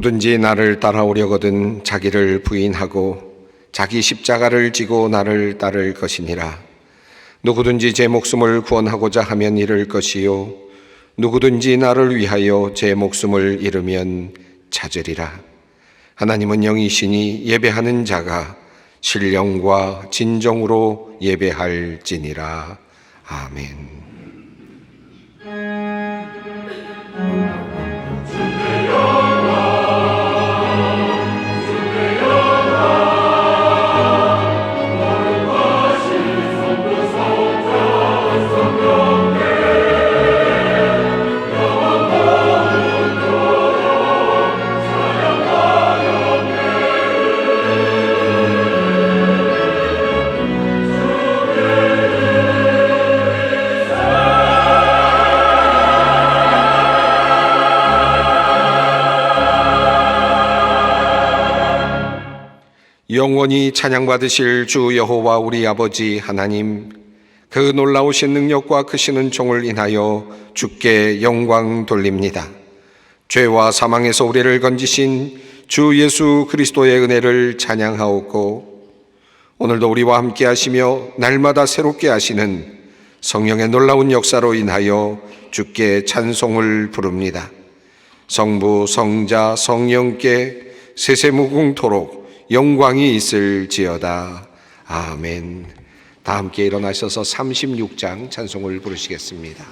누구든지 나를 따라오려거든 자기를 부인하고 자기 십자가를 지고 나를 따를 것이니라. 누구든지 제 목숨을 구원하고자 하면 잃을 것이요 누구든지 나를 위하여 제 목숨을 잃으면 찾으리라. 하나님은 영이시니 예배하는 자가 신령과 진정으로 예배할지니라. 아멘. 영원히 찬양받으실 주 여호와 우리 아버지 하나님, 그 놀라우신 능력과 크시는 종을 인하여 주께 영광 돌립니다. 죄와 사망에서 우리를 건지신 주 예수 그리스도의 은혜를 찬양하옵고, 오늘도 우리와 함께 하시며 날마다 새롭게 하시는 성령의 놀라운 역사로 인하여 주께 찬송을 부릅니다. 성부, 성자, 성령께 세세무궁토록 영광이 있을지어다. 아멘. 다 함께 일어나셔서 36장 찬송을 부르시겠습니다.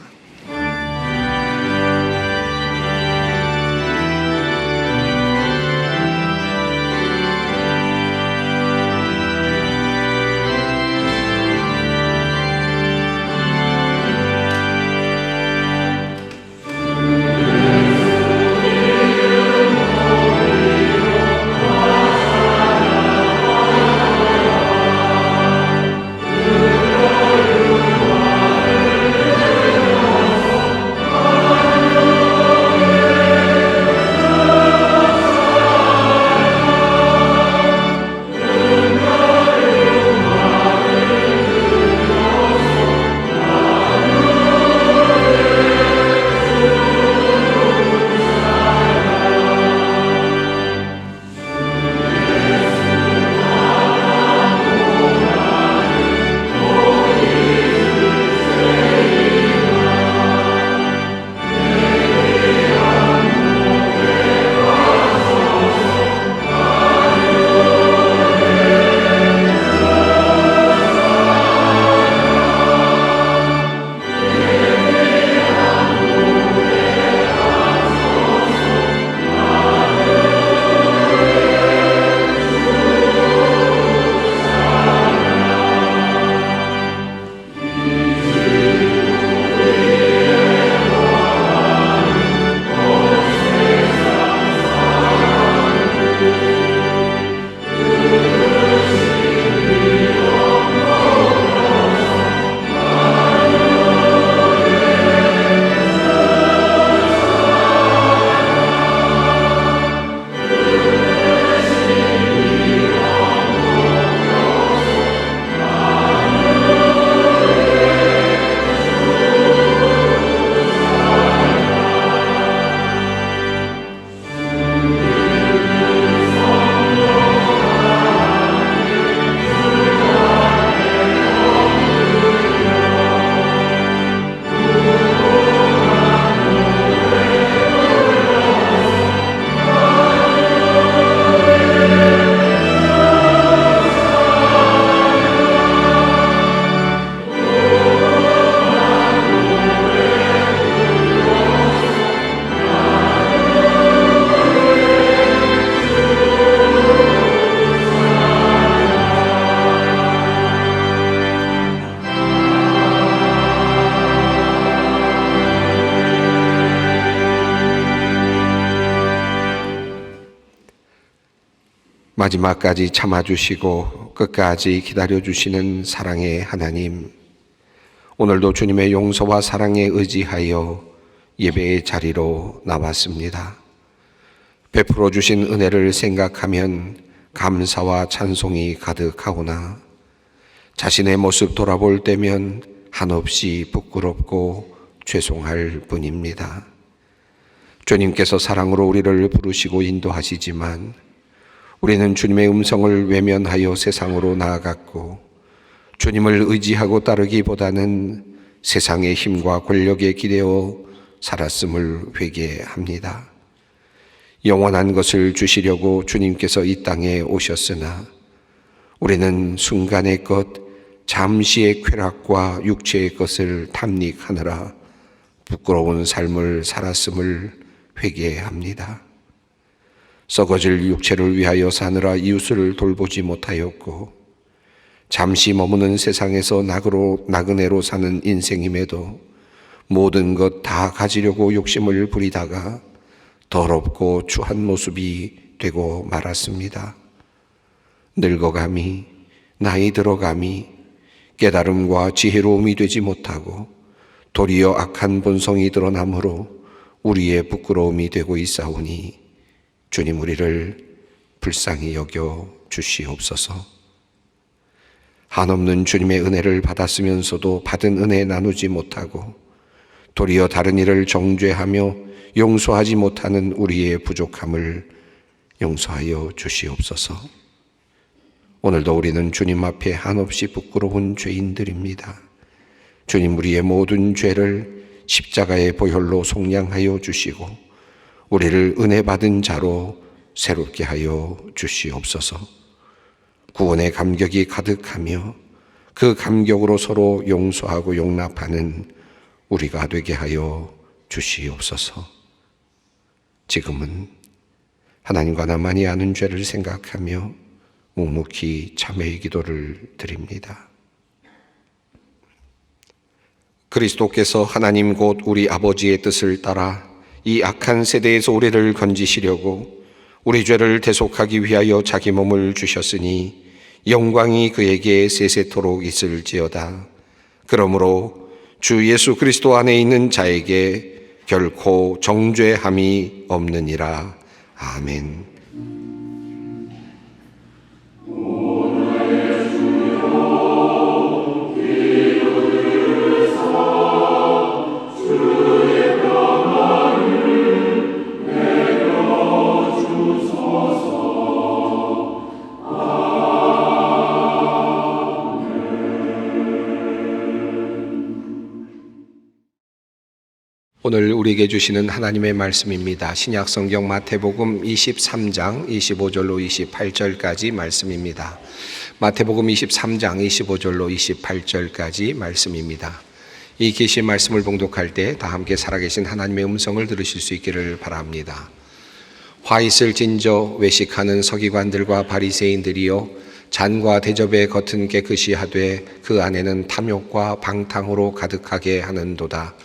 마지막까지 참아주시고 끝까지 기다려주시는 사랑의 하나님, 오늘도 주님의 용서와 사랑에 의지하여 예배의 자리로 나왔습니다. 베풀어 주신 은혜를 생각하면 감사와 찬송이 가득하오나 자신의 모습 돌아볼 때면 한없이 부끄럽고 죄송할 뿐입니다. 주님께서 사랑으로 우리를 부르시고 인도하시지만 우리는 주님의 음성을 외면하여 세상으로 나아갔고 주님을 의지하고 따르기보다는 세상의 힘과 권력에 기대어 살았음을 회개합니다. 영원한 것을 주시려고 주님께서 이 땅에 오셨으나 우리는 순간의 것, 잠시의 쾌락과 육체의 것을 탐닉하느라 부끄러운 삶을 살았음을 회개합니다. 썩어질 육체를 위하여 사느라 이웃을 돌보지 못하였고 잠시 머무는 세상에서 나그네로 사는 인생임에도 모든 것 다 가지려고 욕심을 부리다가 더럽고 추한 모습이 되고 말았습니다. 늙어감이, 나이 들어감이 깨달음과 지혜로움이 되지 못하고 도리어 악한 본성이 드러나므로 우리의 부끄러움이 되고 있사오니 주님 우리를 불쌍히 여겨 주시옵소서. 한없는 주님의 은혜를 받았으면서도 받은 은혜 나누지 못하고 도리어 다른 일을 정죄하며 용서하지 못하는 우리의 부족함을 용서하여 주시옵소서. 오늘도 우리는 주님 앞에 한없이 부끄러운 죄인들입니다. 주님 우리의 모든 죄를 십자가의 보혈로 속량하여 주시고 우리를 은혜 받은 자로 새롭게 하여 주시옵소서. 구원의 감격이 가득하며 그 감격으로 서로 용서하고 용납하는 우리가 되게 하여 주시옵소서. 지금은 하나님과 나만이 아는 죄를 생각하며 묵묵히 참회의 기도를 드립니다. 그리스도께서 하나님 곧 우리 아버지의 뜻을 따라 이 악한 세대에서 우리를 건지시려고 우리 죄를 대속하기 위하여 자기 몸을 주셨으니 영광이 그에게 세세토록 있을지어다. 그러므로 주 예수 그리스도 안에 있는 자에게 결코 정죄함이 없느니라. 아멘. 오늘 우리에게 주시는 하나님의 말씀입니다. 신약성경 마태복음 23장 25절로 28절까지 말씀입니다. 마태복음 23장 25절로 28절까지 말씀입니다. 이 계시의 말씀을 봉독할 때 다 함께 살아계신 하나님의 음성을 들으실 수 있기를 바랍니다. 화 있을 진저 외식하는 서기관들과 바리새인들이여, 잔과 대접의 겉은 깨끗이 하되 그 안에는 탐욕과 방탕으로 가득하게 하는도다.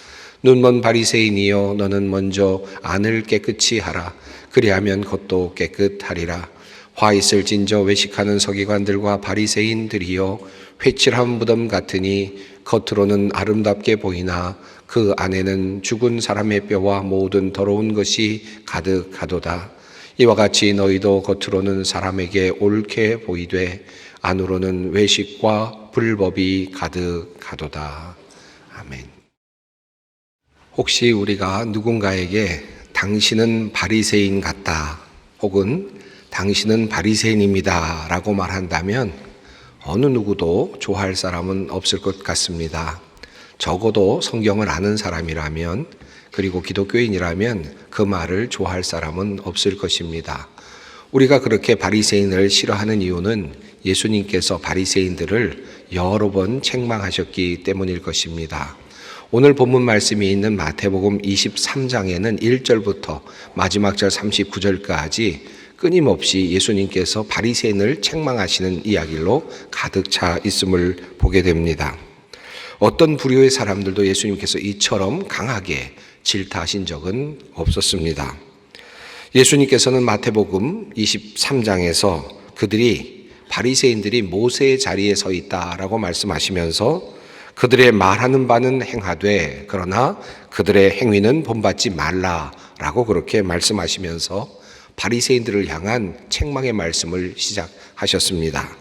눈먼 바리새인이여, 너는 먼저 안을 깨끗이 하라. 그리하면 겉도 깨끗하리라. 화 있을 진저 외식하는 서기관들과 바리새인들이여, 회칠한 무덤 같으니 겉으로는 아름답게 보이나 그 안에는 죽은 사람의 뼈와 모든 더러운 것이 가득하도다. 이와 같이 너희도 겉으로는 사람에게 옳게 보이되 안으로는 외식과 불법이 가득하도다. 아멘. 혹시 우리가 누군가에게 당신은 바리새인 같다 혹은 당신은 바리새인입니다 라고 말한다면 어느 누구도 좋아할 사람은 없을 것 같습니다. 적어도 성경을 아는 사람이라면, 그리고 기독교인이라면 그 말을 좋아할 사람은 없을 것입니다. 우리가 그렇게 바리새인을 싫어하는 이유는 예수님께서 바리새인들을 여러 번 책망하셨기 때문일 것입니다. 오늘 본문 말씀이 있는 마태복음 23장에는 1절부터 마지막 절 39절까지 끊임없이 예수님께서 바리새인을 책망하시는 이야기로 가득 차 있음을 보게 됩니다. 어떤 부류의 사람들도 예수님께서 이처럼 강하게 질타하신 적은 없었습니다. 예수님께서는 마태복음 23장에서 바리새인들이 모세의 자리에 서 있다라고 말씀하시면서 그들의 말하는 바는 행하되 그러나 그들의 행위는 본받지 말라라고 그렇게 말씀하시면서 바리새인들을 향한 책망의 말씀을 시작하셨습니다.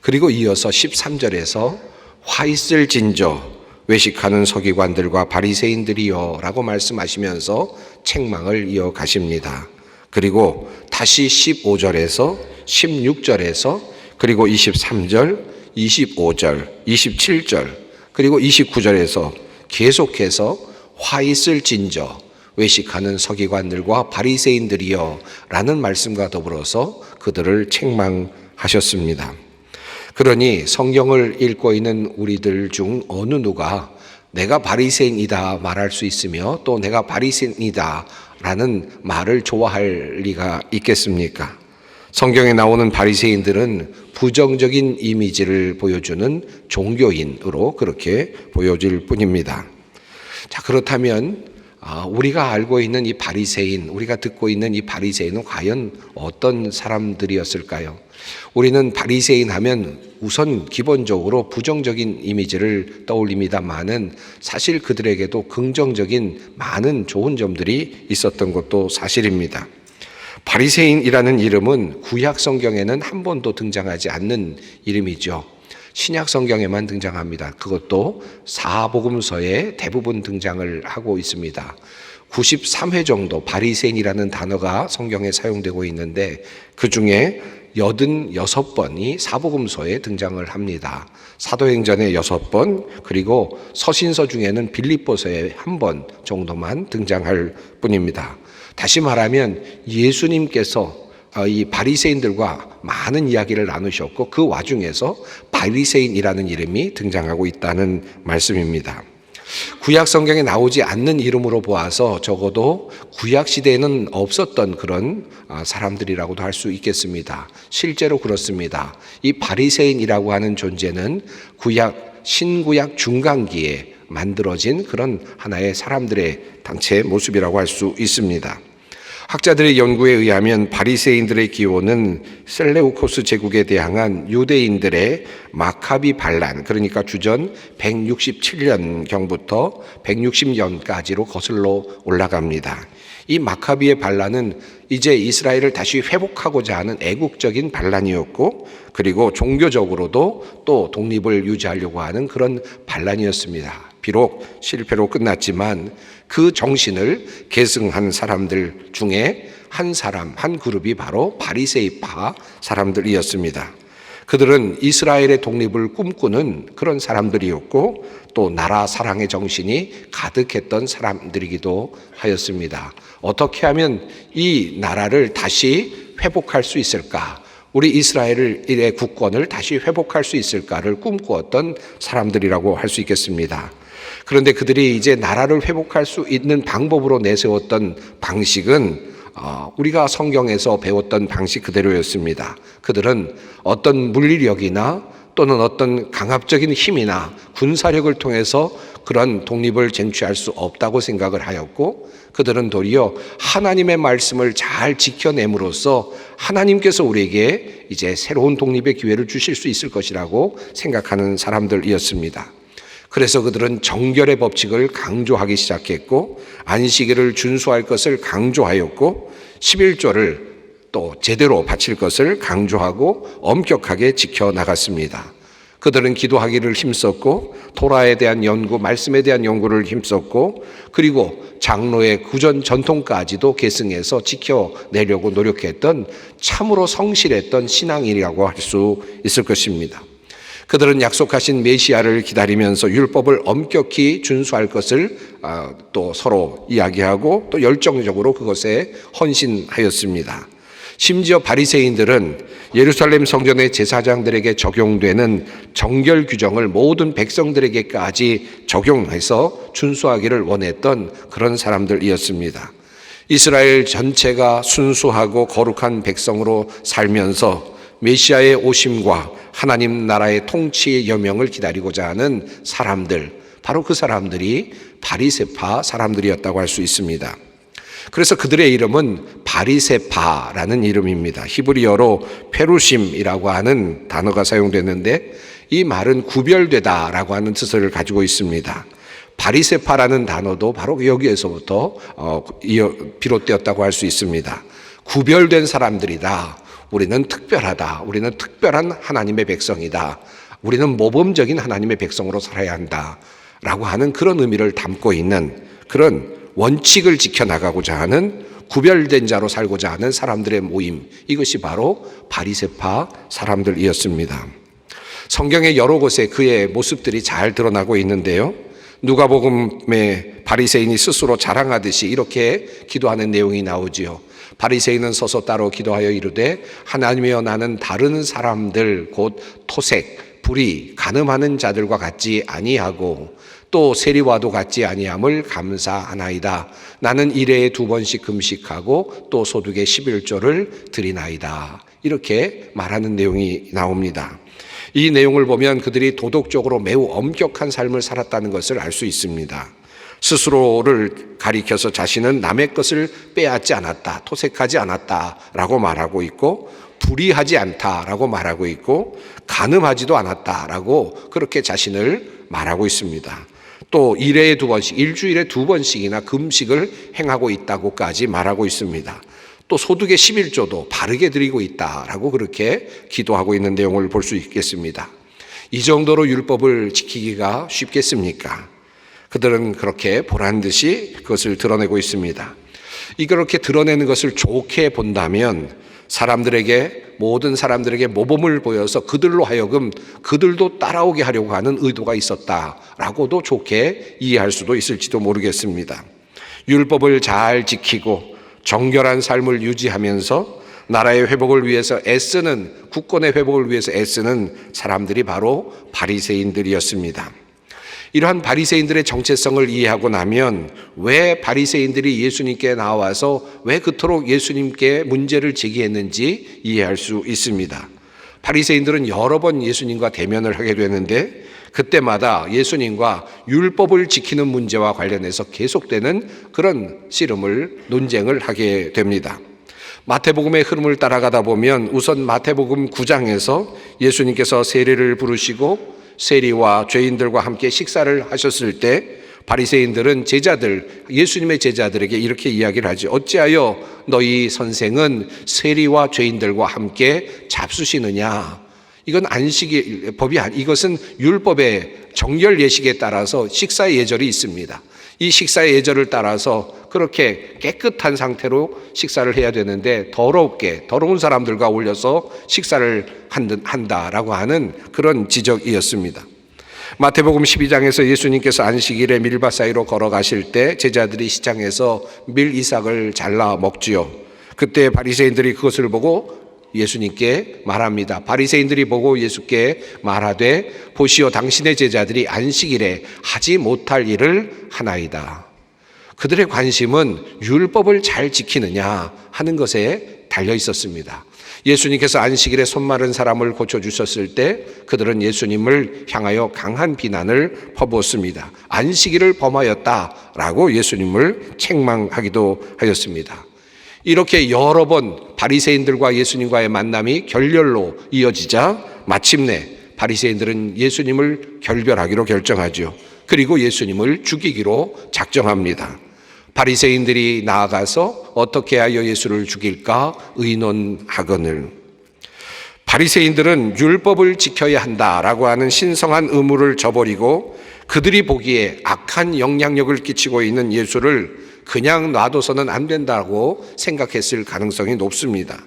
그리고 이어서 13절에서 화 있을 진저 외식하는 서기관들과 바리새인들이여 라고 말씀하시면서 책망을 이어가십니다. 그리고 다시 15절에서 16절에서 그리고 23절, 25절, 27절 그리고 29절에서 계속해서 화 있을 진저 외식하는 서기관들과 바리새인들이여 라는 말씀과 더불어서 그들을 책망하셨습니다. 그러니 성경을 읽고 있는 우리들 중 어느 누가 내가 바리새인이다 말할 수 있으며 또 내가 바리새인이다 라는 말을 좋아할 리가 있겠습니까? 성경에 나오는 바리새인들은 부정적인 이미지를 보여주는 종교인으로 그렇게 보여질 뿐입니다. 자, 그렇다면 우리가 알고 있는 이 바리새인, 우리가 듣고 있는 이 바리새인은 과연 어떤 사람들이었을까요? 우리는 바리새인 하면 우선 기본적으로 부정적인 이미지를 떠올립니다만은 사실 그들에게도 긍정적인 많은 좋은 점들이 있었던 것도 사실입니다. 바리새인이라는 이름은 구약 성경에는 한 번도 등장하지 않는 이름이죠. 신약 성경에만 등장합니다. 그것도 사복음서에 대부분 등장을 하고 있습니다. 93회 정도 바리새인이라는 단어가 성경에 사용되고 있는데 그 중에 86번이 사복음서에 등장을 합니다. 사도행전에 6번, 그리고 서신서 중에는 빌립보서에 1번 정도만 등장할 뿐입니다. 다시 말하면 예수님께서 이 바리새인들과 많은 이야기를 나누셨고 그 와중에서 바리새인이라는 이름이 등장하고 있다는 말씀입니다. 구약 성경에 나오지 않는 이름으로 보아서 적어도 구약 시대에는 없었던 그런 사람들이라고도 할 수 있겠습니다. 실제로 그렇습니다. 이 바리새인이라고 하는 존재는 신구약 중간기에 만들어진 그런 하나의 사람들의 단체의 모습이라고 할 수 있습니다. 학자들의 연구에 의하면 바리새인들의 기원은 셀레우코스 제국에 대항한 유대인들의 마카비 반란, 그러니까 주전 167년경부터 160년까지로 거슬러 올라갑니다. 이 마카비의 반란은 이제 이스라엘을 다시 회복하고자 하는 애국적인 반란이었고, 그리고 종교적으로도 또 독립을 유지하려고 하는 그런 반란이었습니다. 비록 실패로 끝났지만 그 정신을 계승한 사람들 중에 한 그룹이 바로 바리새이파 사람들이었습니다. 그들은 이스라엘의 독립을 꿈꾸는 그런 사람들이었고 또 나라 사랑의 정신이 가득했던 사람들이기도 하였습니다. 어떻게 하면 이 나라를 다시 회복할 수 있을까? 우리 이스라엘의 국권을 다시 회복할 수 있을까를 꿈꾸었던 사람들이라고 할 수 있겠습니다. 그런데 그들이 이제 나라를 회복할 수 있는 방법으로 내세웠던 방식은 우리가 성경에서 배웠던 방식 그대로였습니다. 그들은 어떤 물리력이나 또는 어떤 강압적인 힘이나 군사력을 통해서 그런 독립을 쟁취할 수 없다고 생각을 하였고, 그들은 도리어 하나님의 말씀을 잘 지켜냄으로써 하나님께서 우리에게 이제 새로운 독립의 기회를 주실 수 있을 것이라고 생각하는 사람들이었습니다. 그래서 그들은 정결의 법칙을 강조하기 시작했고 안식일을 준수할 것을 강조하였고 11조를 또 제대로 바칠 것을 강조하고 엄격하게 지켜나갔습니다. 그들은 기도하기를 힘썼고 토라에 대한 연구, 말씀에 대한 연구를 힘썼고 그리고 장로의 구전 전통까지도 계승해서 지켜내려고 노력했던 참으로 성실했던 신앙인이라고 할 수 있을 것입니다. 그들은 약속하신 메시아를 기다리면서 율법을 엄격히 준수할 것을 또 서로 이야기하고 또 열정적으로 그것에 헌신하였습니다. 심지어 바리새인들은 예루살렘 성전의 제사장들에게 적용되는 정결 규정을 모든 백성들에게까지 적용해서 준수하기를 원했던 그런 사람들이었습니다. 이스라엘 전체가 순수하고 거룩한 백성으로 살면서 메시아의 오심과 하나님 나라의 통치의 여명을 기다리고자 하는 사람들, 바로 그 사람들이 바리새파 사람들이었다고 할 수 있습니다. 그래서 그들의 이름은 바리새파라는 이름입니다. 히브리어로 페루심이라고 하는 단어가 사용됐는데 이 말은 구별되다라고 하는 뜻을 가지고 있습니다. 바리새파라는 단어도 바로 여기에서부터 비롯되었다고 할 수 있습니다. 구별된 사람들이다. 우리는 특별하다. 우리는 특별한 하나님의 백성이다. 우리는 모범적인 하나님의 백성으로 살아야 한다. 라고 하는 그런 의미를 담고 있는 그런 원칙을 지켜나가고자 하는 구별된 자로 살고자 하는 사람들의 모임, 이것이 바로 바리새파 사람들이었습니다. 성경의 여러 곳에 그의 모습들이 잘 드러나고 있는데요, 누가복음에 바리새인이 스스로 자랑하듯이 이렇게 기도하는 내용이 나오지요. 바리새인은 서서 따로 기도하여 이르되 하나님이여 나는 다른 사람들 곧 토색, 불의, 간음하는 자들과 같지 아니하고 또 세리와도 같지 아니함을 감사하나이다. 나는 일회에 2번씩 금식하고 또 소득의 11조를 드리나이다. 이렇게 말하는 내용이 나옵니다. 이 내용을 보면 그들이 도덕적으로 매우 엄격한 삶을 살았다는 것을 알 수 있습니다. 스스로를 가리켜서 자신은 남의 것을 빼앗지 않았다, 토색하지 않았다라고 말하고 있고, 불의하지 않다라고 말하고 있고, 간음하지도 않았다라고 그렇게 자신을 말하고 있습니다. 또 일회에 2번씩, 일주일에 2번씩이나 금식을 행하고 있다고까지 말하고 있습니다. 또 소득의 11조도 바르게 드리고 있다라고 그렇게 기도하고 있는 내용을 볼 수 있겠습니다. 이 정도로 율법을 지키기가 쉽겠습니까? 그들은 그렇게 보란듯이 그것을 드러내고 있습니다. 이렇게 드러내는 것을 좋게 본다면 모든 사람들에게 모범을 보여서 그들로 하여금 그들도 따라오게 하려고 하는 의도가 있었다라고도 좋게 이해할 수도 있을지도 모르겠습니다. 율법을 잘 지키고 정결한 삶을 유지하면서 나라의 회복을 위해서 애쓰는, 국권의 회복을 위해서 애쓰는 사람들이 바로 바리새인들이었습니다. 이러한 바리새인들의 정체성을 이해하고 나면 왜 바리새인들이 예수님께 나와서 왜 그토록 예수님께 문제를 제기했는지 이해할 수 있습니다. 바리새인들은 여러 번 예수님과 대면을 하게 되는데 그때마다 예수님과 율법을 지키는 문제와 관련해서 계속되는 그런 씨름을, 논쟁을 하게 됩니다. 마태복음의 흐름을 따라가다 보면 우선 마태복음 9장에서 예수님께서 세리를 부르시고 세리와 죄인들과 함께 식사를 하셨을 때 바리새인들은 예수님의 제자들에게 이렇게 이야기를 하죠. 어찌하여 너희 선생은 세리와 죄인들과 함께 잡수시느냐? 이건 안식의 법이 이것은 율법의 정결 예식에 따라서 식사의 예절이 있습니다. 이 식사의 예절을 따라서 그렇게 깨끗한 상태로 식사를 해야 되는데 더러운 사람들과 어울려서 식사를 한다라고 하는 그런 지적이었습니다. 마태복음 12장에서 예수님께서 안식일에 밀밭 사이로 걸어가실 때 제자들이 시장에서 밀 이삭을 잘라 먹지요. 그때 바리새인들이 그것을 보고 예수님께 말합니다. 바리새인들이 보고 예수께 말하되 보시오 당신의 제자들이 안식일에 하지 못할 일을 하나이다. 그들의 관심은 율법을 잘 지키느냐 하는 것에 달려 있었습니다. 예수님께서 안식일에 손 마른 사람을 고쳐주셨을 때 그들은 예수님을 향하여 강한 비난을 퍼부었습니다. 안식일을 범하였다라고 예수님을 책망하기도 하였습니다. 이렇게 여러 번 바리새인들과 예수님과의 만남이 결렬로 이어지자 마침내 바리새인들은 예수님을 결별하기로 결정하죠. 그리고 예수님을 죽이기로 작정합니다. 바리새인들이 나아가서 어떻게 하여 예수를 죽일까 의논하거늘 바리새인들은 율법을 지켜야 한다라고 하는 신성한 의무를 저버리고 그들이 보기에 악한 영향력을 끼치고 있는 예수를 그냥 놔둬서는 안 된다고 생각했을 가능성이 높습니다.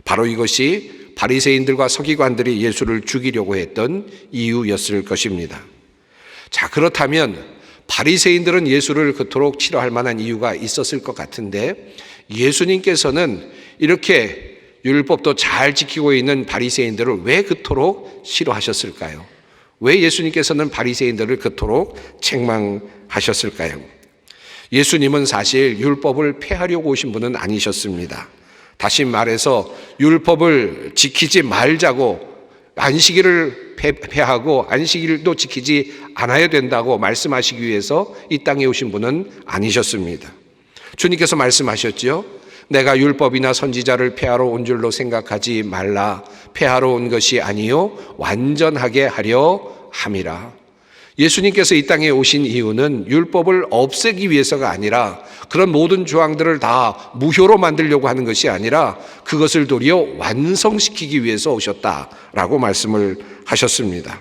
바로 이것이 바리새인들과 서기관들이 예수를 죽이려고 했던 이유였을 것입니다. 자, 그렇다면 바리새인들은 예수를 그토록 싫어할 만한 이유가 있었을 것 같은데 예수님께서는 이렇게 율법도 잘 지키고 있는 바리새인들을 왜 그토록 싫어하셨을까요? 왜 예수님께서는 바리새인들을 그토록 책망하셨을까요? 예수님은 사실 율법을 폐하려고 오신 분은 아니셨습니다. 다시 말해서 율법을 지키지 말자고 안식일을 폐하고 안식일도 지키지 않아야 된다고 말씀하시기 위해서 이 땅에 오신 분은 아니셨습니다. 주님께서 말씀하셨죠. 내가 율법이나 선지자를 폐하러 온 줄로 생각하지 말라. 폐하러 온 것이 아니요 완전하게 하려 함이라. 예수님께서 이 땅에 오신 이유는 율법을 없애기 위해서가 아니라 그런 모든 조항들을 다 무효로 만들려고 하는 것이 아니라 그것을 도리어 완성시키기 위해서 오셨다라고 말씀을 하셨습니다.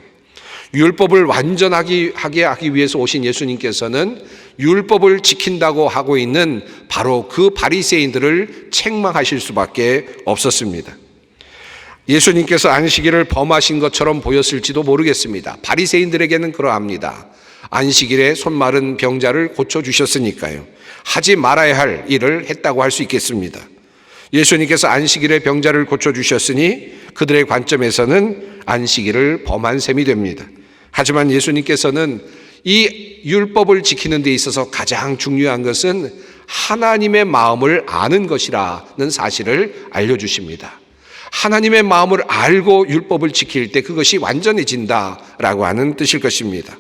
율법을 완전하게 하기 위해서 오신 예수님께서는 율법을 지킨다고 하고 있는 바로 그 바리새인들을 책망하실 수밖에 없었습니다. 예수님께서 안식일을 범하신 것처럼 보였을지도 모르겠습니다. 바리새인들에게는 그러합니다. 안식일에 손 마른 병자를 고쳐주셨으니까요. 하지 말아야 할 일을 했다고 할 수 있겠습니다. 예수님께서 안식일에 병자를 고쳐주셨으니 그들의 관점에서는 안식일을 범한 셈이 됩니다. 하지만 예수님께서는 이 율법을 지키는 데 있어서 가장 중요한 것은 하나님의 마음을 아는 것이라는 사실을 알려주십니다. 하나님의 마음을 알고 율법을 지킬 때 그것이 완전해진다라고 하는 뜻일 것입니다.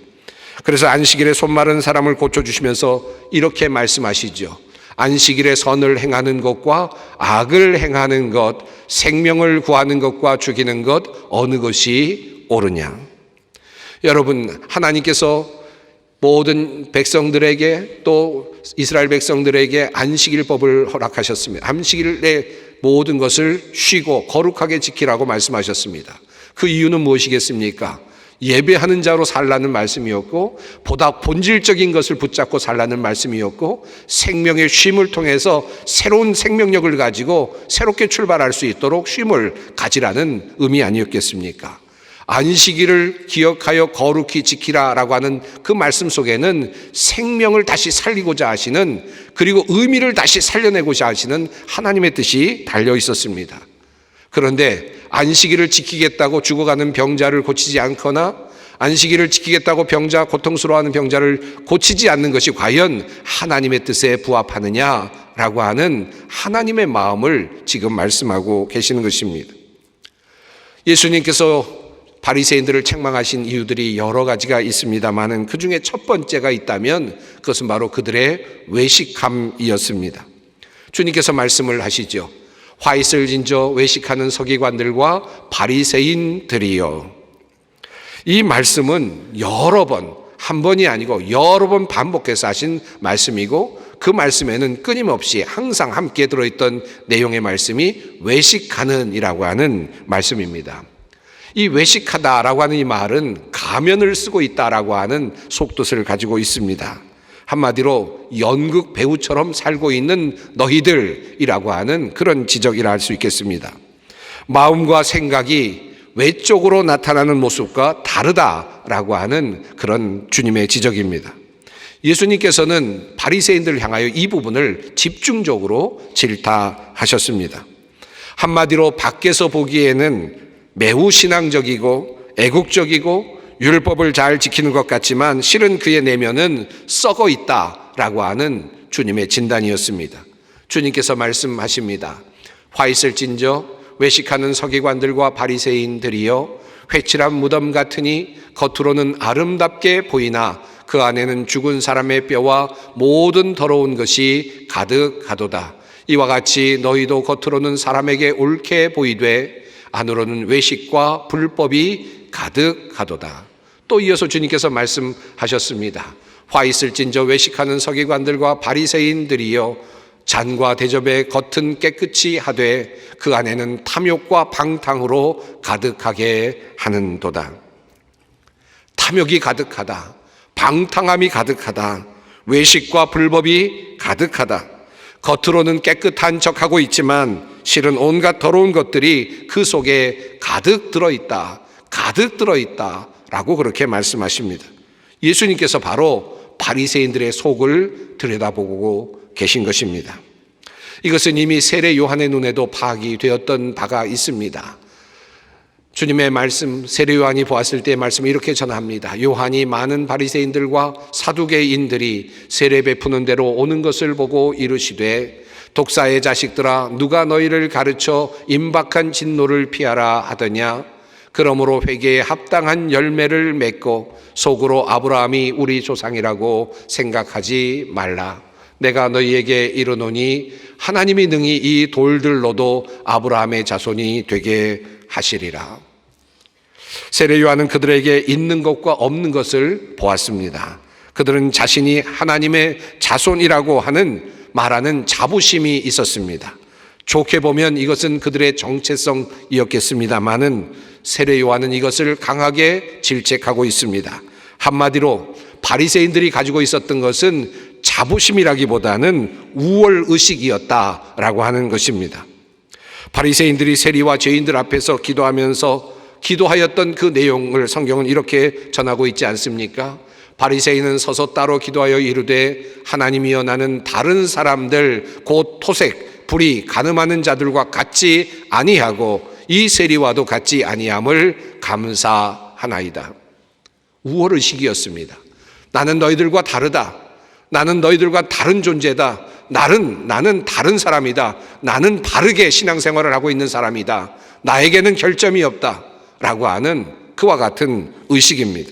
그래서 안식일에 손 마른 사람을 고쳐주시면서 이렇게 말씀하시죠. 안식일에 선을 행하는 것과 악을 행하는 것, 생명을 구하는 것과 죽이는 것, 어느 것이 옳으냐. 여러분, 하나님께서 모든 백성들에게 또 이스라엘 백성들에게 안식일법을 허락하셨습니다. 안식일에 모든 것을 쉬고 거룩하게 지키라고 말씀하셨습니다. 그 이유는 무엇이겠습니까? 예배하는 자로 살라는 말씀이었고, 보다 본질적인 것을 붙잡고 살라는 말씀이었고, 생명의 쉼을 통해서 새로운 생명력을 가지고 새롭게 출발할 수 있도록 쉼을 가지라는 의미 아니었겠습니까? 안식일을 기억하여 거룩히 지키라라고 하는 그 말씀 속에는 생명을 다시 살리고자 하시는, 그리고 의미를 다시 살려내고자 하시는 하나님의 뜻이 달려 있었습니다. 그런데 안식일을 지키겠다고 죽어가는 병자를 고치지 않거나 안식일을 지키겠다고 고통스러워하는 병자를 고치지 않는 것이 과연 하나님의 뜻에 부합하느냐라고 하는 하나님의 마음을 지금 말씀하고 계시는 것입니다. 예수님께서 바리새인들을 책망하신 이유들이 여러 가지가 있습니다만 그 중에 첫 번째가 있다면 그것은 바로 그들의 외식함이었습니다. 주님께서 말씀을 하시죠. 화 있을 진저 외식하는 서기관들과 바리새인들이요. 이 말씀은 여러 번, 한 번이 아니고 여러 번 반복해서 하신 말씀이고, 그 말씀에는 끊임없이 항상 함께 들어있던 내용의 말씀이 외식하는 이라고 하는 말씀입니다. 이 외식하다라고 하는 이 말은 가면을 쓰고 있다라고 하는 속뜻을 가지고 있습니다. 한마디로 연극 배우처럼 살고 있는 너희들이라고 하는 그런 지적이라 할 수 있겠습니다. 마음과 생각이 외적으로 나타나는 모습과 다르다라고 하는 그런 주님의 지적입니다. 예수님께서는 바리새인들을 향하여 이 부분을 집중적으로 질타하셨습니다. 한마디로 밖에서 보기에는 매우 신앙적이고 애국적이고 율법을 잘 지키는 것 같지만 실은 그의 내면은 썩어 있다라고 하는 주님의 진단이었습니다. 주님께서 말씀하십니다. 화 있을진저 외식하는 서기관들과 바리새인들이여 회칠한 무덤 같으니 겉으로는 아름답게 보이나 그 안에는 죽은 사람의 뼈와 모든 더러운 것이 가득하도다. 이와 같이 너희도 겉으로는 사람에게 옳게 보이되 안으로는 외식과 불법이 가득하도다. 또 이어서 주님께서 말씀하셨습니다. 화 있을진저 외식하는 서기관들과 바리새인들이여 잔과 대접의 겉은 깨끗이 하되 그 안에는 탐욕과 방탕으로 가득하게 하는도다. 탐욕이 가득하다. 방탕함이 가득하다. 외식과 불법이 가득하다. 겉으로는 깨끗한 척하고 있지만 실은 온갖 더러운 것들이 그 속에 가득 들어있다. 가득 들어있다라고 그렇게 말씀하십니다. 예수님께서 바로 바리새인들의 속을 들여다보고 계신 것입니다. 이것은 이미 세례 요한의 눈에도 파악이 되었던 바가 있습니다. 주님의 말씀, 세례 요한이 보았을 때의 말씀을 이렇게 전합니다. 요한이 많은 바리새인들과 사두개인들이 세례 베푸는 대로 오는 것을 보고 이르시되 독사의 자식들아 누가 너희를 가르쳐 임박한 진노를 피하라 하더냐. 그러므로 회개에 합당한 열매를 맺고 속으로 아브라함이 우리 조상이라고 생각하지 말라. 내가 너희에게 이르노니 하나님이 능히 이 돌들로도 아브라함의 자손이 되게 하시리라. 세례 요한은 그들에게 있는 것과 없는 것을 보았습니다. 그들은 자신이 하나님의 자손이라고 하는 말하는 자부심이 있었습니다. 좋게 보면 이것은 그들의 정체성이었겠습니다마는 세례 요한은 이것을 강하게 질책하고 있습니다. 한마디로 바리새인들이 가지고 있었던 것은 자부심이라기보다는 우월의식이었다라고 하는 것입니다. 바리새인들이 세리와 죄인들 앞에서 기도하였던 그 내용을 성경은 이렇게 전하고 있지 않습니까? 바리새인은 서서 따로 기도하여 이르되 하나님이여 나는 다른 사람들 곧 토색, 불의, 간음하는 자들과 같지 아니하고 이 세리와도 같지 아니함을 감사하나이다. 우월의식이었습니다. 나는 너희들과 다르다. 나는 너희들과 다른 존재다. 나는 다른 사람이다. 나는 바르게 신앙생활을 하고 있는 사람이다. 나에게는 결점이 없다. 라고 하는 그와 같은 의식입니다.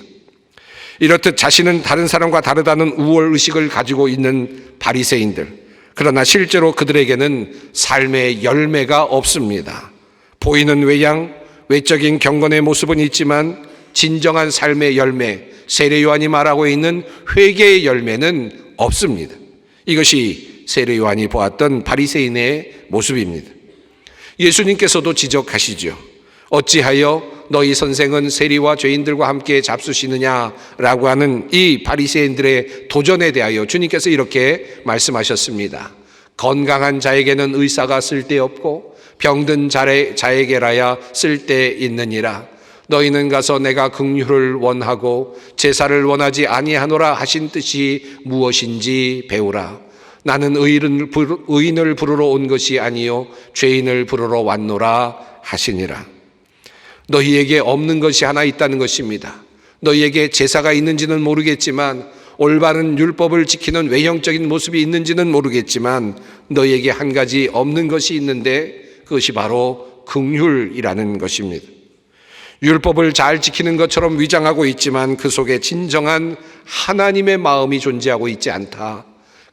이렇듯 자신은 다른 사람과 다르다는 우월의식을 가지고 있는 바리새인들. 그러나 실제로 그들에게는 삶의 열매가 없습니다. 보이는 외양, 외적인 경건의 모습은 있지만 진정한 삶의 열매, 세례 요한이 말하고 있는 회개의 열매는 없습니다. 이것이 세례 요한이 보았던 바리새인의 모습입니다. 예수님께서도 지적하시죠. 어찌하여 너희 선생은 세리와 죄인들과 함께 잡수시느냐라고 하는 이 바리새인들의 도전에 대하여 주님께서 이렇게 말씀하셨습니다. 건강한 자에게는 의사가 쓸데없고 병든 자에게라야 쓸데있느니라. 너희는 가서 내가 긍휼을 원하고 제사를 원하지 아니하노라 하신 뜻이 무엇인지 배우라. 나는 의인을 부르러 온 것이 아니요 죄인을 부르러 왔노라 하시니라. 너희에게 없는 것이 하나 있다는 것입니다. 너희에게 제사가 있는지는 모르겠지만 올바른 율법을 지키는 외형적인 모습이 있는지는 모르겠지만 너희에게 한 가지 없는 것이 있는데 그것이 바로 긍휼이라는 것입니다. 율법을 잘 지키는 것처럼 위장하고 있지만 그 속에 진정한 하나님의 마음이 존재하고 있지 않다.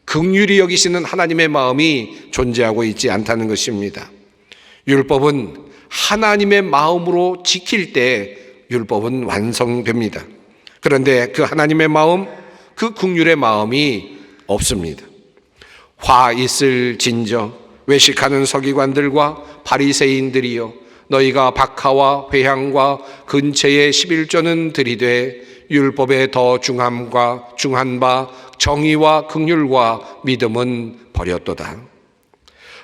긍휼히 여기시는 하나님의 마음이 존재하고 있지 않다는 것입니다. 율법은 하나님의 마음으로 지킬 때 율법은 완성됩니다. 그런데 그 하나님의 마음, 그 긍휼의 마음이 없습니다. 화 있을 진저 외식하는 서기관들과 바리새인들이여 너희가 박하와 회향과 근처의 11조는 들이되 율법에 더 중한 바 정의와 긍휼과 믿음은 버렸도다.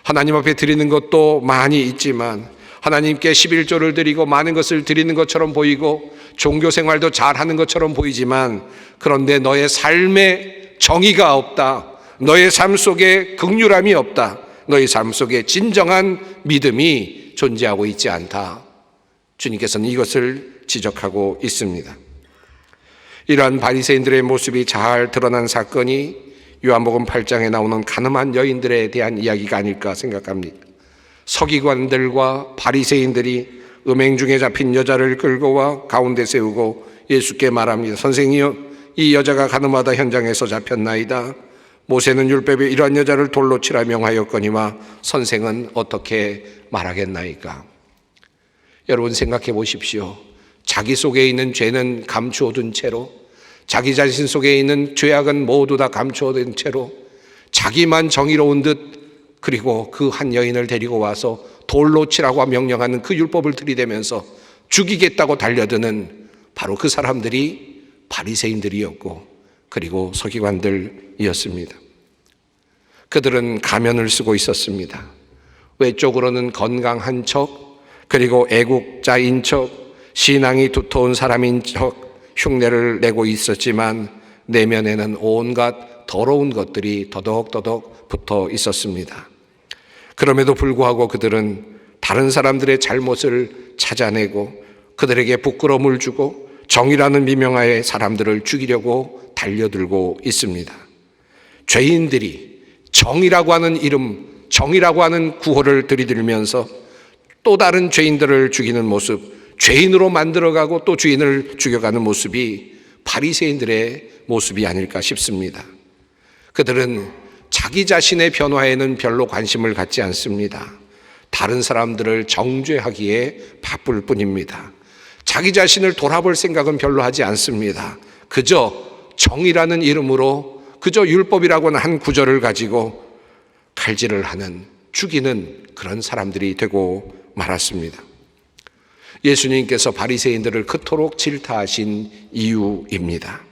하나님 앞에 드리는 것도 많이 있지만 하나님께 11조를 드리고 많은 것을 드리는 것처럼 보이고 종교 생활도 잘하는 것처럼 보이지만 그런데 너의 삶에 정의가 없다. 너의 삶 속에 긍휼함이 없다. 너의 삶 속에 진정한 믿음이 존재하고 있지 않다. 주님께서는 이것을 지적하고 있습니다. 이러한 바리새인들의 모습이 잘 드러난 사건이 요한복음 8장에 나오는 가늠한 여인들에 대한 이야기가 아닐까 생각합니다. 서기관들과 바리새인들이 음행 중에 잡힌 여자를 끌고 와 가운데 세우고 예수께 말합니다. 선생이여, 이 여자가 가늠하다 현장에서 잡혔나이다. 모세는 율법에 이러한 여자를 돌로 치라 명하였거니와 선생은 어떻게 말하겠나이까? 여러분 생각해 보십시오. 자기 속에 있는 죄는 감추어둔 채로, 자기 자신 속에 있는 죄악은 모두 다 감추어둔 채로 자기만 정의로운 듯 그리고 그 한 여인을 데리고 와서 돌로 치라고 명령하는 그 율법을 들이대면서 죽이겠다고 달려드는 바로 그 사람들이 바리새인들이었고 그리고 서기관들이었습니다. 그들은 가면을 쓰고 있었습니다. 외적으로는 건강한 척, 그리고 애국자인 척, 신앙이 두터운 사람인 척 흉내를 내고 있었지만 내면에는 온갖 더러운 것들이 더덕더덕 붙어 있었습니다. 그럼에도 불구하고 그들은 다른 사람들의 잘못을 찾아내고 그들에게 부끄러움을 주고 정의라는 미명하에 사람들을 죽이려고 달려들고 있습니다. 죄인들이 정의라고 하는 이름, 정의라고 하는 구호를 들이들면서 또 다른 죄인들을 죽이는 모습, 죄인으로 만들어가고 또 죄인을 죽여가는 모습이 바리새인들의 모습이 아닐까 싶습니다. 그들은 자기 자신의 변화에는 별로 관심을 갖지 않습니다. 다른 사람들을 정죄하기에 바쁠 뿐입니다. 자기 자신을 돌아볼 생각은 별로 하지 않습니다. 그저 정의라는 이름으로 그저 율법이라고 하는 한 구절을 가지고 칼질을 하는 죽이는 그런 사람들이 되고 말았습니다. 예수님께서 바리새인들을 그토록 질타하신 이유입니다.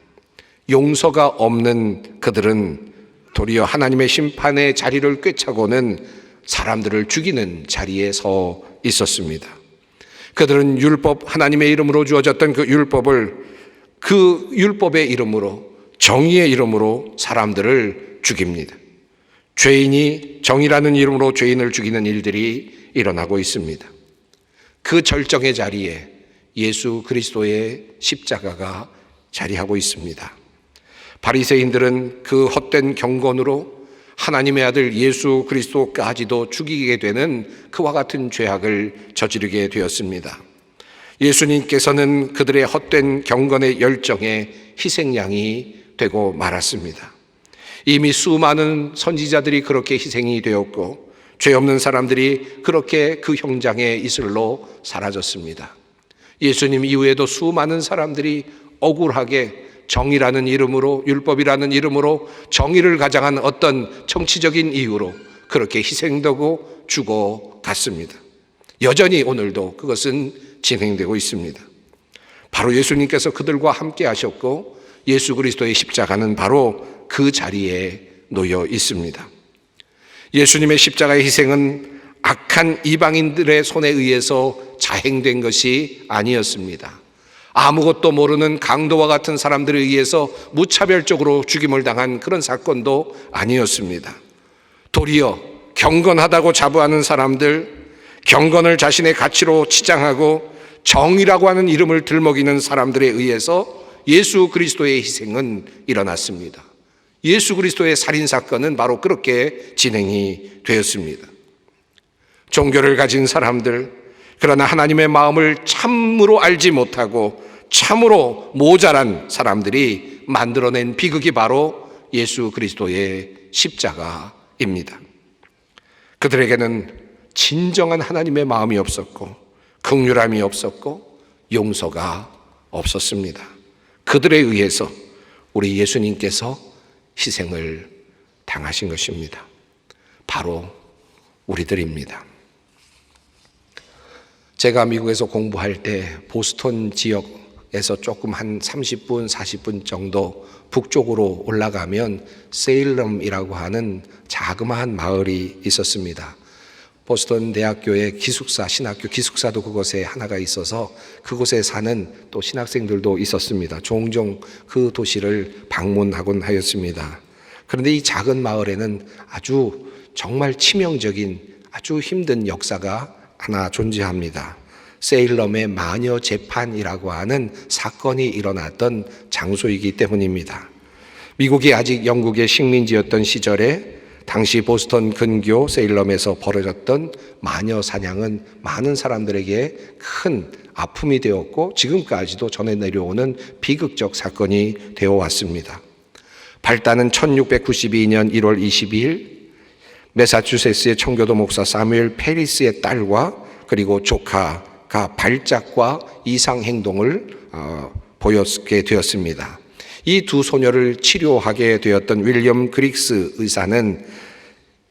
용서가 없는 그들은 도리어 하나님의 심판의 자리를 꿰차고는 사람들을 죽이는 자리에 서 있었습니다. 그들은 율법, 하나님의 이름으로 주어졌던 그 율법을 그 율법의 이름으로, 정의의 이름으로 사람들을 죽입니다. 죄인이 정의라는 이름으로 죄인을 죽이는 일들이 일어나고 있습니다. 그 절정의 자리에 예수 그리스도의 십자가가 자리하고 있습니다. 바리새인들은 그 헛된 경건으로 하나님의 아들 예수 그리스도까지도 죽이게 되는 그와 같은 죄악을 저지르게 되었습니다. 예수님께서는 그들의 헛된 경건의 열정에 희생양이 되고 말았습니다. 이미 수많은 선지자들이 그렇게 희생이 되었고 죄 없는 사람들이 그렇게 그 형장의 이슬로 사라졌습니다. 예수님 이후에도 수많은 사람들이 억울하게 정의라는 이름으로, 율법이라는 이름으로 정의를 가장한 어떤 정치적인 이유로 그렇게 희생되고 죽어갔습니다. 여전히 오늘도 그것은 진행되고 있습니다. 바로 예수님께서 그들과 함께 하셨고 예수 그리스도의 십자가는 바로 그 자리에 놓여 있습니다. 예수님의 십자가의 희생은 악한 이방인들의 손에 의해서 자행된 것이 아니었습니다. 아무것도 모르는 강도와 같은 사람들에 의해서 무차별적으로 죽임을 당한 그런 사건도 아니었습니다. 도리어 경건하다고 자부하는 사람들, 경건을 자신의 가치로 치장하고 정의라고 하는 이름을 들먹이는 사람들에 의해서 예수 그리스도의 희생은 일어났습니다. 예수 그리스도의 살인사건은 바로 그렇게 진행이 되었습니다. 종교를 가진 사람들, 그러나 하나님의 마음을 참으로 알지 못하고 참으로 모자란 사람들이 만들어낸 비극이 바로 예수 그리스도의 십자가입니다. 그들에게는 진정한 하나님의 마음이 없었고 긍휼함이 없었고 용서가 없었습니다. 그들에 의해서 우리 예수님께서 희생을 당하신 것입니다. 바로 우리들입니다. 제가 미국에서 공부할 때 보스턴 지역에서 조금 한 30분, 40분 정도 북쪽으로 올라가면 세일럼이라고 하는 자그마한 마을이 있었습니다. 보스턴 대학교의 기숙사, 신학교 기숙사도 그곳에 하나가 있어서 그곳에 사는 또 신학생들도 있었습니다. 종종 그 도시를 방문하곤 하였습니다. 그런데 이 작은 마을에는 아주 정말 치명적인 아주 힘든 역사가 하나 존재합니다. 세일럼의 마녀 재판이라고 하는 사건이 일어났던 장소이기 때문입니다. 미국이 아직 영국의 식민지였던 시절에 당시 보스턴 근교 세일럼에서 벌어졌던 마녀 사냥은 많은 사람들에게 큰 아픔이 되었고 지금까지도 전해 내려오는 비극적 사건이 되어 왔습니다. 발단은 1692년 1월 22일 매사추세츠의 청교도 목사 사무엘 페리스의 딸과 그리고 조카가 발작과 이상 행동을 보였게 되었습니다. 이 두 소녀를 치료하게 되었던 윌리엄 그릭스 의사는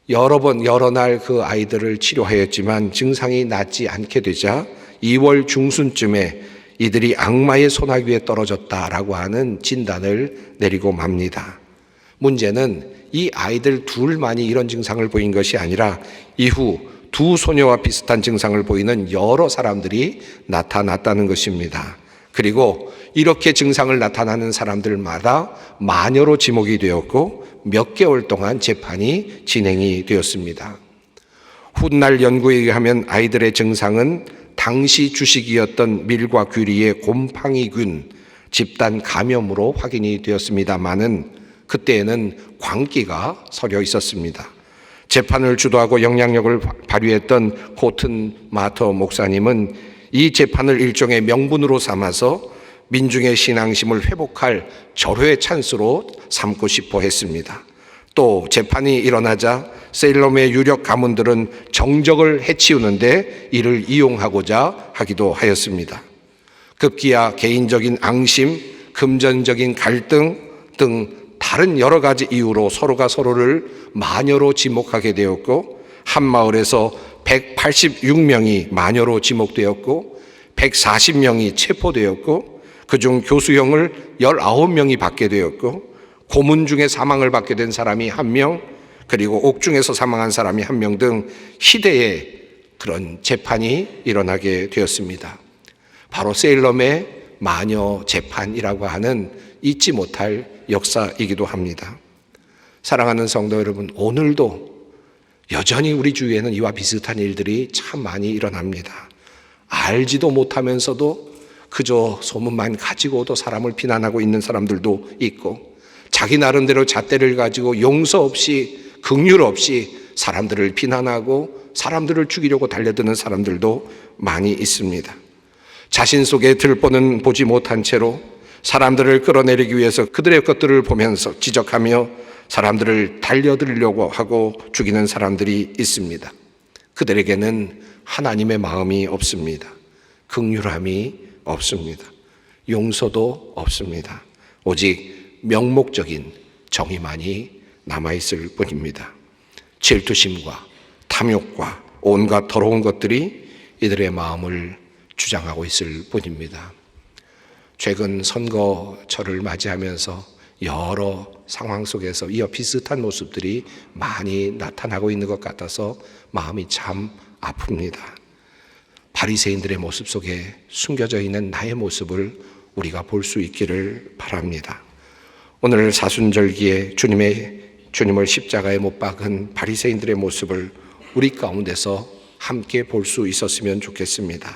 여러 날 그 아이들을 치료하였지만 증상이 낫지 않게 되자 2월 중순쯤에 이들이 악마의 소나기에 떨어졌다라고 하는 진단을 내리고 맙니다. 문제는 이 아이들 둘만이 이런 증상을 보인 것이 아니라 이후 두 소녀와 비슷한 증상을 보이는 여러 사람들이 나타났다는 것입니다. 그리고 이렇게 증상을 나타나는 사람들마다 마녀로 지목이 되었고 몇 개월 동안 재판이 진행이 되었습니다. 훗날 연구에 의하면 아이들의 증상은 당시 주식이었던 밀과 귀리의 곰팡이균 집단 감염으로 확인이 되었습니다마는 그때에는 광기가 서려 있었습니다. 재판을 주도하고 영향력을 발휘했던 코튼 마터 목사님은 이 재판을 일종의 명분으로 삼아서 민중의 신앙심을 회복할 절호의 찬스로 삼고 싶어 했습니다. 또 재판이 일어나자 세일럼의 유력 가문들은 정적을 해치우는데 이를 이용하고자 하기도 하였습니다. 급기야 개인적인 앙심, 금전적인 갈등 등 다른 여러 가지 이유로 서로가 서로를 마녀로 지목하게 되었고 한 마을에서 186명이 마녀로 지목되었고 140명이 체포되었고 그중 교수형을 19명이 받게 되었고 고문 중에 사망을 받게 된 사람이 1명, 그리고 옥중에서 사망한 사람이 1명 등 희대의 그런 재판이 일어나게 되었습니다. 바로 세일럼의 마녀 재판이라고 하는 잊지 못할 역사이기도 합니다. 사랑하는 성도 여러분, 오늘도 여전히 우리 주위에는 이와 비슷한 일들이 참 많이 일어납니다. 알지도 못하면서도 그저 소문만 가지고도 사람을 비난하고 있는 사람들도 있고, 자기 나름대로 잣대를 가지고 용서 없이 긍휼 없이 사람들을 비난하고 사람들을 죽이려고 달려드는 사람들도 많이 있습니다. 자신 속에 들보는 보지 못한 채로 사람들을 끌어내리기 위해서 그들의 것들을 보면서 지적하며 사람들을 달려들려고 하고 죽이는 사람들이 있습니다. 그들에게는 하나님의 마음이 없습니다. 긍휼함이 없습니다. 용서도 없습니다. 오직 명목적인 정의만이 남아있을 뿐입니다. 질투심과 탐욕과 온갖 더러운 것들이 이들의 마음을 주장하고 있을 뿐입니다. 최근 선거철을 맞이하면서 여러 상황 속에서 이와 비슷한 모습들이 많이 나타나고 있는 것 같아서 마음이 참 아픕니다. 바리새인들의 모습 속에 숨겨져 있는 나의 모습을 우리가 볼 수 있기를 바랍니다. 오늘 사순절기에 주님을 십자가에 못 박은 바리새인들의 모습을 우리 가운데서 함께 볼 수 있었으면 좋겠습니다.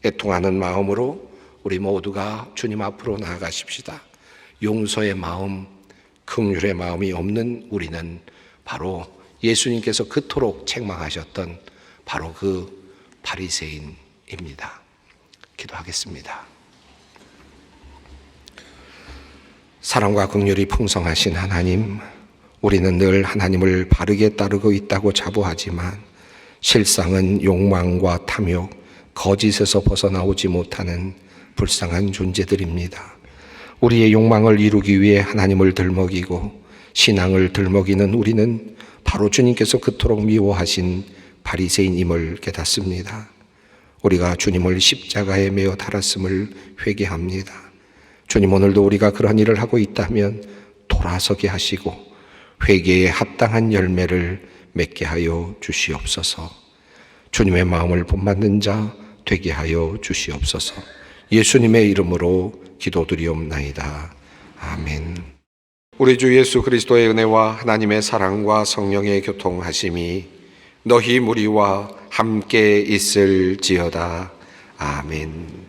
애통하는 마음으로 우리 모두가 주님 앞으로 나아가십시다. 용서의 마음, 긍휼의 마음이 없는 우리는 바로 예수님께서 그토록 책망하셨던 바로 그 바리새인입니다. 기도하겠습니다. 사랑과 긍휼이 풍성하신 하나님, 우리는 늘 하나님을 바르게 따르고 있다고 자부하지만 실상은 욕망과 탐욕, 거짓에서 벗어나오지 못하는 불쌍한 존재들입니다. 우리의 욕망을 이루기 위해 하나님을 들먹이고 신앙을 들먹이는 우리는 바로 주님께서 그토록 미워하신 바리새인임을 깨닫습니다. 우리가 주님을 십자가에 메어 달았음을 회개합니다. 주님, 오늘도 우리가 그런 일을 하고 있다면 돌아서게 하시고 회개에 합당한 열매를 맺게 하여 주시옵소서. 주님의 마음을 본받는 자 되게 하여 주시옵소서. 예수님의 이름으로 기도드리옵나이다. 아멘. 우리 주 예수 그리스도의 은혜와 하나님의 사랑과 성령의 교통하심이 너희 무리와 함께 있을지어다. 아멘.